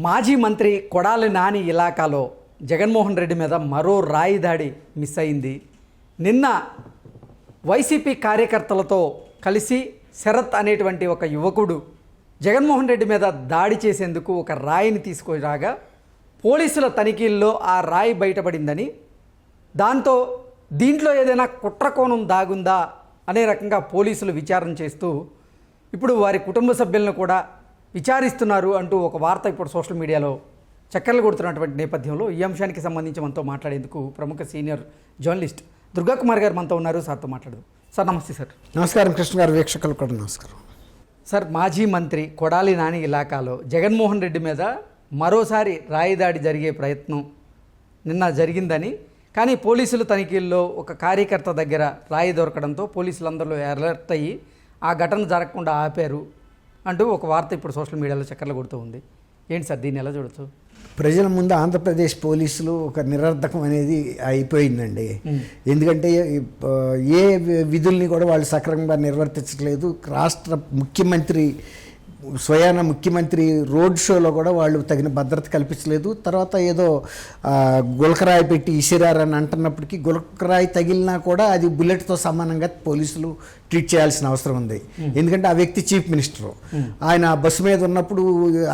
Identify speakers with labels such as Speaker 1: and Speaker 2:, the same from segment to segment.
Speaker 1: మాజీ మంత్రి కొడాలి నాని ఇలాకాలో జగన్మోహన్ రెడ్డి మీద మరో రాయి దాడి మిస్ అయింది. నిన్న వైసీపీ కార్యకర్తలతో కలిసి శరత్ అనేటువంటి ఒక యువకుడు జగన్మోహన్ రెడ్డి మీద దాడి చేసేందుకు ఒక రాయిని తీసుకురాగా పోలీసుల తనిఖీల్లో ఆ రాయి బయటపడిందని, దాంతో దీంట్లో ఏదైనా కుట్రకోణం దాగుందా అనే రకంగా పోలీసులు విచారణ చేస్తూ ఇప్పుడు వారి కుటుంబ సభ్యులను కూడా విచారిస్తున్నారు అంటూ ఒక వార్త ఇప్పుడు సోషల్ మీడియాలో చక్కర్లు కొడుతున్నటువంటి నేపథ్యంలో ఈ అంశానికి సంబంధించి మనతో మాట్లాడేందుకు ప్రముఖ సీనియర్ జర్నలిస్ట్ దుర్గాకుమార్ గారు మనతో ఉన్నారు. సార్తో మాట్లాడదు. సార్ నమస్తే. సార్
Speaker 2: నమస్కారం. కృష్ణ గారు, వీక్షకులు కూడా నమస్కారం.
Speaker 1: సార్, మాజీ మంత్రి కొడాలి నాని ఇలాకాలో జగన్మోహన్ రెడ్డి మీద మరోసారి రాయి దాడి జరిగే ప్రయత్నం నిన్న జరిగిందని, కానీ పోలీసులు తనిఖీల్లో ఒక కార్యకర్త దగ్గర రాయి దొరకడంతో పోలీసులందరూ అలర్ట్ అయ్యి ఆ ఘటన జరగకుండా ఆపారు అంటూ ఒక వార్త ఇప్పుడు సోషల్ మీడియాలో చక్కర్లు కొడుతూ ఉంది. ఏంటి సార్, దీన్ని ఎలా చూడొచ్చు?
Speaker 2: ప్రజల ముందు ఆంధ్రప్రదేశ్ పోలీసులు ఒక నిరర్ధకం అనేది అయిపోయిందండి. ఎందుకంటే ఏ విధుల్ని కూడా వాళ్ళు సక్రమంగా నిర్వర్తించట్లేదు. రాష్ట్ర ముఖ్యమంత్రి స్వయాన ముఖ్యమంత్రి రోడ్ షోలో కూడా వాళ్ళు తగిన భద్రత కల్పించలేదు. తర్వాత ఏదో గులకరాయి పెట్టి ఇసిరారని అంటున్నప్పటికీ గులకరాయి తగిలినా కూడా అది బుల్లెట్తో సమానంగా పోలీసులు ట్రీట్ చేయాల్సిన అవసరం ఉంది. ఎందుకంటే ఆ వ్యక్తి చీఫ్ మినిస్టరు, ఆయన బస్సు మీద ఉన్నప్పుడు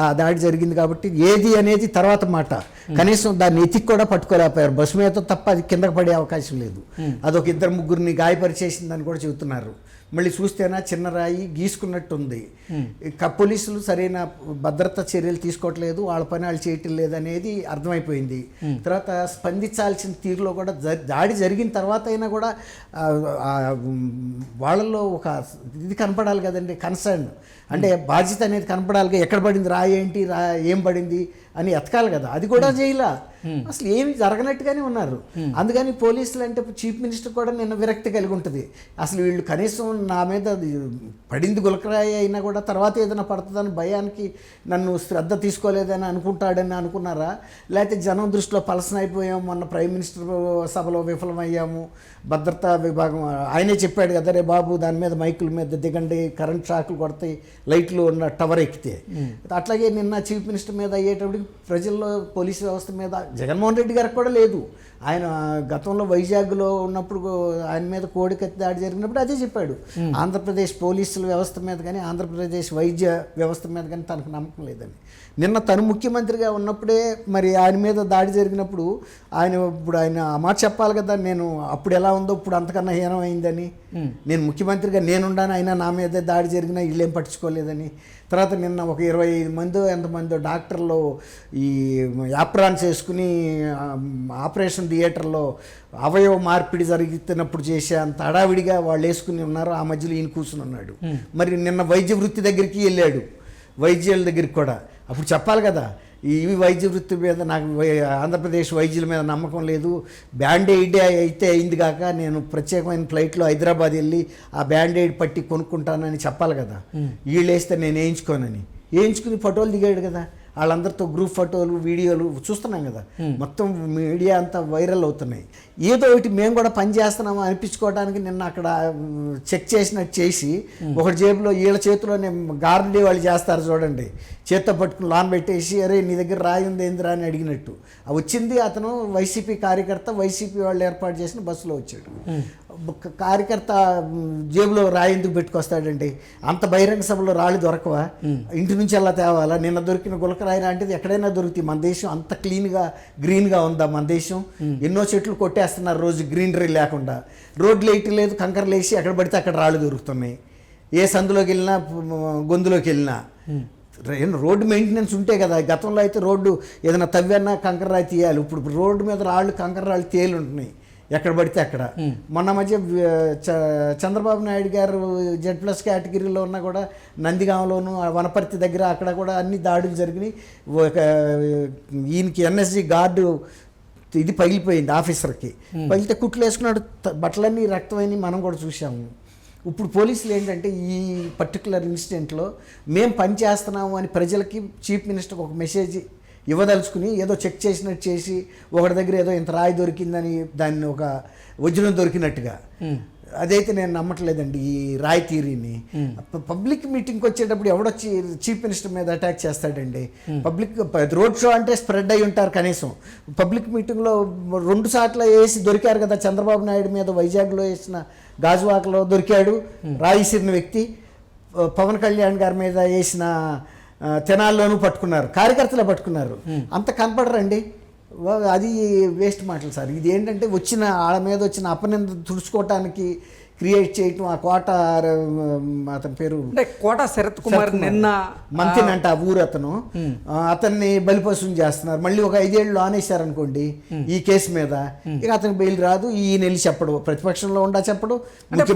Speaker 2: ఆ దాడి జరిగింది కాబట్టి ఏది అనేది తర్వాత మాట. కనీసం దాన్ని ఎతికి కూడా పట్టుకోలేకపోయారు. బస్సు మీద తప్ప అది కిందకు పడే అవకాశం లేదు. అదొక ఇద్దరు ముగ్గురిని గాయపరిచేసిందని కూడా చెబుతున్నారు. మళ్ళీ చూస్తేనా చిన్న రాయి గీసుకున్నట్టుంది. పోలీసులు సరైన భద్రతా చర్యలు తీసుకోవట్లేదు, వాళ్ళ పని వాళ్ళు చేయటం లేదనేది అర్థమైపోయింది. తర్వాత స్పందించాల్సిన తీరులో కూడా దాడి జరిగిన తర్వాత అయినా కూడా వాళ్ళల్లో ఒక ఇది కనపడాలి కదండి, కన్సర్న్ అంటే బాధ్యత అనేది కనపడాలి. ఎక్కడ పడింది రాయి, ఏంటి ఏం పడింది అని ఎతకాలి కదా, అది కూడా చేయలా. అసలు ఏమి జరగనట్టుగానే ఉన్నారు. అందుకని పోలీసులు అంటే చీఫ్ మినిస్టర్ కూడా నిన్న విరక్తి కలిగి ఉంటుంది. అసలు వీళ్ళు కనీసం నా మీద పడింది గులకరాయి అయినా కూడా తర్వాత ఏదైనా పడుతుందని భయానికి నన్ను శ్రద్ధ తీసుకోలేదని అనుకున్నారా? లేకపోతే జనం దృష్టిలో పలసనైపోయాము, మొన్న ప్రైమ్ మినిస్టర్ సభలో విఫలమయ్యాము, భద్రతా విభాగం ఆయనే చెప్పాడు కదా, రే బాబు దాని మీద మైకుల మీద దిగండి, కరెంట్ షాకులు కొడతాయి లైట్లు ఉన్న టవర్ ఎక్కితే. అట్లాగే నిన్న చీఫ్ మినిస్టర్ మీద అయ్యేటప్పటికి ప్రజల్లో పోలీసు వ్యవస్థ మీద జగన్మోహన్ రెడ్డి గారికి కూడా లేదు. ఆయన గతంలో వైజాగ్లో ఉన్నప్పుడు ఆయన మీద కోడికత్తి దాడి జరిగినప్పుడు అదే చెప్పాడు. ఆంధ్రప్రదేశ్ పోలీసుల వ్యవస్థ మీద కానీ ఆంధ్రప్రదేశ్ వైద్య వ్యవస్థ మీద కానీ తనకు నమ్మకం లేదని. నిన్న తను ముఖ్యమంత్రిగా ఉన్నప్పుడే మరి ఆయన మీద దాడి జరిగినప్పుడు ఇప్పుడు ఆయన ఆ మాట చెప్పాలి కదా, నేను అప్పుడు ఎలా ఉందో ఇప్పుడు అంతకన్నా హీనమైందని. నేను ముఖ్యమంత్రిగా నేనుండాను, అయినా నా మీద దాడి జరిగినా వీళ్ళేం పట్టించుకోలేదని. తర్వాత నిన్న ఒక 25 మందో ఎంతమందో డాక్టర్లు ఈ యాప్రాన్స్ వేసుకుని ఆపరేషన్ థియేటర్లో అవయవ మార్పిడి జరుగుతున్నప్పుడు చేసే అంత హడావిడిగా వాళ్ళు వేసుకుని ఉన్నారు. ఆ మధ్యలో ఈయన కూర్చుని ఉన్నాడు. మరి నిన్న వైద్య వృత్తి దగ్గరికి వెళ్ళాడు, వైద్యుల దగ్గరికి కూడా. అప్పుడు చెప్పాలి కదా, ఇవి వైద్య వృత్తి మీద నాకు ఆంధ్రప్రదేశ్ వైద్యుల మీద నమ్మకం లేదు, బ్యాండెయిడ్ అయితే అయింది కాక నేను ప్రత్యేకమైన ఫ్లైట్లో హైదరాబాద్ వెళ్ళి ఆ బ్యాండెయిడ్ పట్టి కొనుక్కుంటానని చెప్పాలి కదా. వీళ్ళు వేస్తే నేను వేయించుకుని ఫోటోలు దిగాడు కదా. వాళ్ళందరితో గ్రూప్ ఫోటోలు వీడియోలు చూస్తున్నాం కదా, మొత్తం మీడియా అంతా వైరల్ అవుతున్నాయి. ఏదో ఒకటి మేము కూడా పని చేస్తున్నాము అనిపించుకోవడానికి నిన్న అక్కడ చెక్ చేసినట్టు చేసి ఒకటి జేబులో వీళ్ళ చేతిలోనే గార్డీ వాళ్ళు చేస్తారు చూడండి, చేత్తో పట్టుకుని లాన్ పెట్టేసి అరే నీ దగ్గర రాయి ఉంది ఏందిరా అని అడిగినట్టు వచ్చింది. అతను వైసీపీ కార్యకర్త, వైసీపీ వాళ్ళు ఏర్పాటు చేసిన బస్సులో వచ్చాడు. కార్యకర్త జేబులో రాయి ఎందుకు పెట్టుకొస్తాడండి? అంత బహిరంగ సభలో రాళ్ళు దొరకవా? ఇంటి నుంచి అలా తేవాలా? నిన్న దొరికిన గులకరాయి లాంటిది ఎక్కడైనా దొరుకుతాయి. మన దేశం అంత క్లీన్గా గ్రీన్గా ఉందా? మన దేశం ఎన్నో చెట్లు కొట్టేస్తున్నారు రోజు, గ్రీనరీ లేకుండా. రోడ్లు వేయటం లేదు, కంకరలు వేసి ఎక్కడ పడితే అక్కడ రాళ్ళు దొరుకుతున్నాయి. ఏ సందులోకి వెళ్ళినా గొంతులోకి వెళ్ళినా రోడ్డు మెయింటెనెన్స్ ఉంటే కదా. గతంలో అయితే రోడ్డు ఏదైనా తవ్వన్నా కంకర రాయి తీయాలి. ఇప్పుడు రోడ్డు మీద రాళ్ళు కంకర రాళ్ళు తేలి ఉంటున్నాయి ఎక్కడ పడితే అక్కడ. మొన్న మధ్య చంద్రబాబు నాయుడు గారు Z+ కేటగిరీలో ఉన్నా కూడా నందిగాంలోను వనపర్తి దగ్గర అక్కడ కూడా అన్ని దాడులు జరిగినాయి. ఈయనకి NSG గార్డు ఇది పగిలిపోయింది, ఆఫీసర్కి పగిలితే కుట్లు వేసుకున్నాడు, బట్టలన్నీ రక్తమైనవి మనం కూడా చూసాము. ఇప్పుడు పోలీసులు ఏంటంటే ఈ పర్టికులర్ ఇన్సిడెంట్లో మేము పని చేస్తున్నాము అని ప్రజలకి చీఫ్ మినిస్టర్కి ఒక మెసేజ్ ఇవ్వదలుచుకుని ఏదో చెక్ చేసినట్టు చేసి ఒకటి దగ్గర ఏదో ఇంత రాయి దొరికిందని దాన్ని ఒక వజ్రం దొరికినట్టుగా అదైతే నేను నమ్మట్లేదండి ఈ రాయ్ థియరీని. పబ్లిక్ మీటింగ్కి వచ్చేటప్పుడు ఎవడొచ్చి చీఫ్ మినిస్టర్ మీద అటాక్ చేస్తాడండి? పబ్లిక్ రోడ్ షో అంటే స్ప్రెడ్ అయి ఉంటారు కనీసం. పబ్లిక్ మీటింగ్లో 2 సార్లు వేసి దొరికారు కదా చంద్రబాబు నాయుడు మీద, వైజాగ్లో వేసిన గాజువాకలో దొరికాడు రాయిసిన వ్యక్తి. పవన్ కళ్యాణ్ గారి మీద వేసిన తెనాల్లోనూ పట్టుకున్నారు, కార్యకర్తలే పట్టుకున్నారు. అంత కనపడరండి. అది వేస్ట్ మాటలు సార్. ఇది ఏంటంటే వాళ్ళ మీద వచ్చిన అపనింద తుడుచుకోవటానికి క్రియేట్ చేయటం. ఆ కోట అతని పేరు
Speaker 1: అంటే కోట శరత్ కుమార్ నిన్న
Speaker 2: మంత్రి అంట ఆ ఊరు అతన్ని బలిపశువుని చేస్తున్నారు. మళ్ళీ ఒక 5 ఏళ్ళు ఆనేశారనుకోండి ఈ కేసు మీద, ఇక అతనికి బెయిల్ రాదు. ఈయన వెళ్ళి చెప్పడు, ప్రతిపక్షంలో ఉండా చెప్పడు.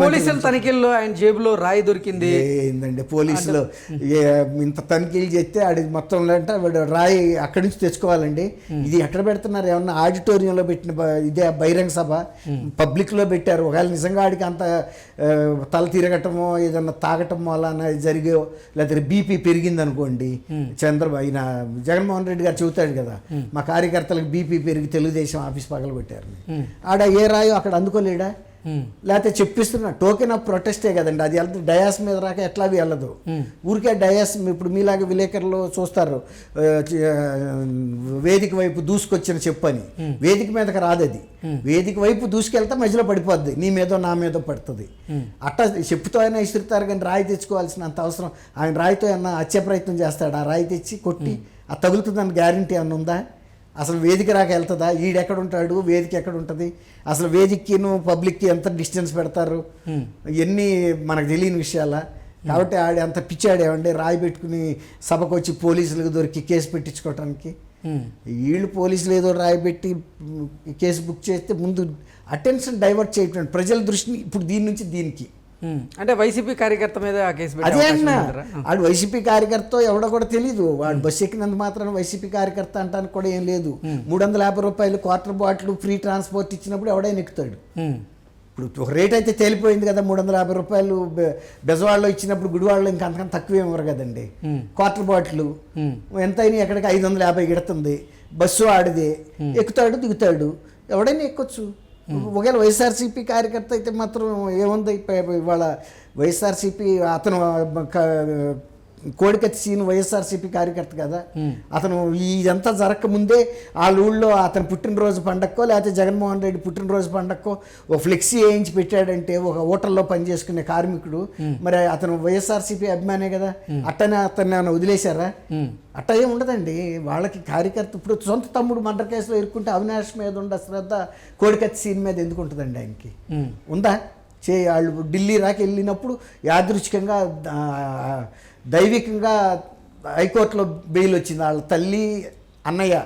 Speaker 1: పోలీసుల తనిఖీల్లో ఆయన జేబులో రాయి దొరికింది.
Speaker 2: ఏందండి పోలీసులు ఇంత తనిఖీలు చేస్తే ఆడి మొత్తం అంటే రాయి అక్కడి నుంచి తెచ్చుకోవాలండి. ఇది ఎక్కడ పెడుతున్నారు? ఏమన్నా ఆడిటోరియంలో పెట్టిన ఇదే బహిరంగ సభ, పబ్లిక్లో పెట్టారు. ఒకవేళ నిజంగా ఆడికి అంత తల తిరగటమో ఏదన్నా తాగటమో అలా జరిగో, లేకపోతే బీపీ పెరిగింది అనుకోండి, ఈయన జగన్మోహన్ రెడ్డి గారు చెబుతాడు కదా, మా కార్యకర్తలకు బీపీ పెరిగి తెలుగుదేశం ఆఫీస్ పగలగొట్టారు. ఆడ ఏ రాయో అక్కడ అందుకోలేడా? లేకపోతే చెప్పిస్తున్నా టోకెన్ ఆఫ్ ప్రొటెస్టే కదండి, అది వెళ్తే డయాస్ మీద రాక ఎట్లా వెళ్ళదు. ఊరికే డయాస్ ఇప్పుడు మీలాగా విలేకరులు చూస్తారు, వేదిక వైపు దూసుకొచ్చిన చెప్పని, వేదిక మీదకి రాదు. అది వేదిక వైపు దూసుకెళ్తే మధ్యలో పడిపోద్ది, నీ మీదో నా మీదో పడుతుంది. అట్టా చెప్పుతో అయినా ఇసురుతారు కానీ రాయి తెచ్చుకోవాల్సినంత అవసరం. ఆయన రాయితో ఏమన్నా హత్య ప్రయత్నం చేస్తాడు, ఆ రాయి తెచ్చి కొట్టి అది తగులుతుందని గ్యారంటీ ఏమన్నా ఉందా? అసలు వేదిక రాక వెళ్తుందా? ఈడెక్కడ ఉంటాడు, వేదిక ఎక్కడ ఉంటుంది? అసలు వేదికను పబ్లిక్కి ఎంత డిస్టెన్స్ పెడతారు? ఇవన్నీ మనకు తెలియని విషయాలా. కాబట్టి ఆడి అంత పిచ్చాడేమండి రాయి పెట్టుకుని సభకు వచ్చి పోలీసులకు దొరికి కేసు పెట్టించుకోవటానికి. వీళ్ళు పోలీసులు ఏదో రాయి పెట్టి కేసు బుక్ చేస్తే ముందు అటెన్షన్ డైవర్ట్ చేయటం ప్రజల దృష్టిని ఇప్పుడు దీని నుంచి దీనికి.
Speaker 1: అంటే వైసీపీ కార్యకర్త మీద కేసు
Speaker 2: అదే అన్న, వాడు వైసీపీ కార్యకర్త ఎవడో కూడా తెలీదు. వాడు బస్సు ఎక్కినంత మాత్రం వైసీపీ కార్యకర్త అంటానికి కూడా ఏం లేదు. 350 రూపాయలు క్వార్టర్ బాటిల్ ఫ్రీ ట్రాన్స్పోర్ట్ ఇచ్చినప్పుడు ఎవడైనా ఎక్కుతాడు. ఇప్పుడు ఒక రేట్ అయితే తేలిపోయింది కదా, 350 రూపాయలు బెజవాడలో ఇచ్చినప్పుడు గుడివాడలో ఇంకా అంతకన్నా తక్కువ ఇవ్వరు కదండి. క్వార్టర్ బాటిల్ ఎంతైనా ఎక్కడికి 550 గిడుతుంది. బస్సు ఆడిదే, ఎక్కుతాడు దిగుతాడు, ఎవడైనా ఎక్కొచ్చు. ఒకవేళ వైఎస్ఆర్సీపీ కార్యకర్త అయితే మాత్రం ఏముంది, ఇవాళ వైఎస్ఆర్సీపీ అతను కోడికత్తి సీను వైఎస్ఆర్సీపీ కార్యకర్త కదా, అతను ఇదంతా జరగకముందే వాళ్ళ ఊళ్ళో అతను పుట్టినరోజు పండక్కో లేకపోతే జగన్మోహన్ రెడ్డి పుట్టినరోజు పండక్కో ఒక ఫ్లెక్సీ వేయించి పెట్టాడంటే ఒక హోటల్లో పనిచేసుకునే కార్మికుడు, మరి అతను వైఎస్ఆర్సీపీ అభిమానే కదా, అట్టనే అతన్ని వదిలేశారా? అట్ట ఏం ఉండదండి వాళ్ళకి. కార్యకర్త ఇప్పుడు సొంత తమ్ముడు మర్డర్ కేసులో ఇరుక్కుంటే అవినాష్ మీద ఉండే శ్రద్ధ కోడికత్తి సీన్ మీద ఎందుకు ఉంటుందండి ఆయనకి? ఉందా? వాళ్ళు ఢిల్లీ రాకి వెళ్ళినప్పుడు యాదృచ్ఛికంగా దైవికంగా హైకోర్టులో బెయిల్ వచ్చింది. వాళ్ళ తల్లి అన్నయ్య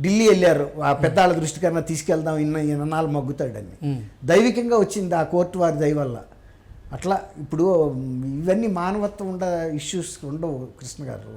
Speaker 2: ఢిల్లీ వెళ్ళారు, ఆ పెద్దాళ్ళ దృష్టి కన్నా తీసుకెళ్దాం ఇన్నాళ్ళు మగ్గుతాడని. దైవికంగా వచ్చింది ఆ కోర్టు వారి దయ వల్ల. అట్లా ఇప్పుడు ఇవన్నీ మానవత్వం ఇష్యూస్ ఉండవు కృష్ణ గారు.